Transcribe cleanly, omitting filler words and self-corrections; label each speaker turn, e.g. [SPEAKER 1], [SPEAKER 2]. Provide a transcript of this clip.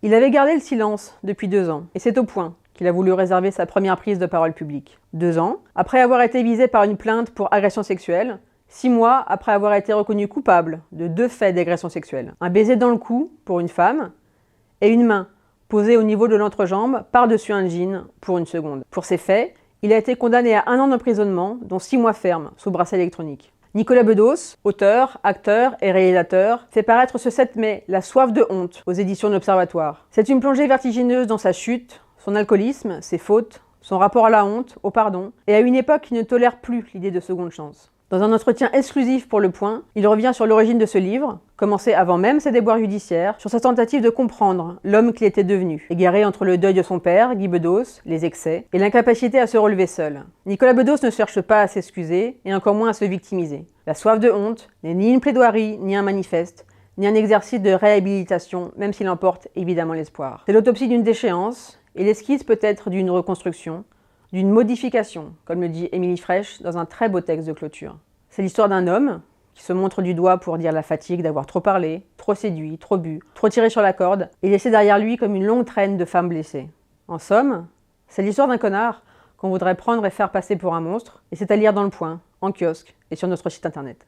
[SPEAKER 1] Il avait gardé le silence depuis 2 ans, et c'est au point qu'il a voulu réserver sa première prise de parole publique. 2 ans, après avoir été visé par une plainte pour agression sexuelle, 6 mois après avoir été reconnu coupable de 2 faits d'agression sexuelle. Un baiser dans le cou pour une femme, et une main posée au niveau de l'entrejambe par-dessus un jean pour une seconde. Pour ces faits, il a été condamné à 1 an d'emprisonnement, dont 6 mois fermes, sous bracelet électronique. Nicolas Bedos, auteur, acteur et réalisateur, fait paraître ce 7 mai La soif de honte aux éditions de l'Observatoire. C'est une plongée vertigineuse dans sa chute, son alcoolisme, ses fautes, son rapport à la honte, au pardon, et à une époque qui ne tolère plus l'idée de seconde chance. Dans un entretien exclusif pour Le Point, il revient sur l'origine de ce livre, commencé avant même ses déboires judiciaires, sur sa tentative de comprendre l'homme qu'il était devenu, égaré entre le deuil de son père, Guy Bedos, les excès, et l'incapacité à se relever seul. Nicolas Bedos ne cherche pas à s'excuser, et encore moins à se victimiser. La soif de honte n'est ni une plaidoirie, ni un manifeste, ni un exercice de réhabilitation, même s'il emporte évidemment l'espoir. C'est l'autopsie d'une déchéance, et l'esquisse peut-être d'une reconstruction, d'une modification, comme le dit Émilie Frêche dans un très beau texte de clôture. C'est l'histoire d'un homme qui se montre du doigt pour dire la fatigue d'avoir trop parlé, trop séduit, trop bu, trop tiré sur la corde, et laissé derrière lui comme une longue traîne de femmes blessées. En somme, c'est l'histoire d'un connard qu'on voudrait prendre et faire passer pour un monstre, et c'est à lire dans Le Point, en kiosque et sur notre site internet.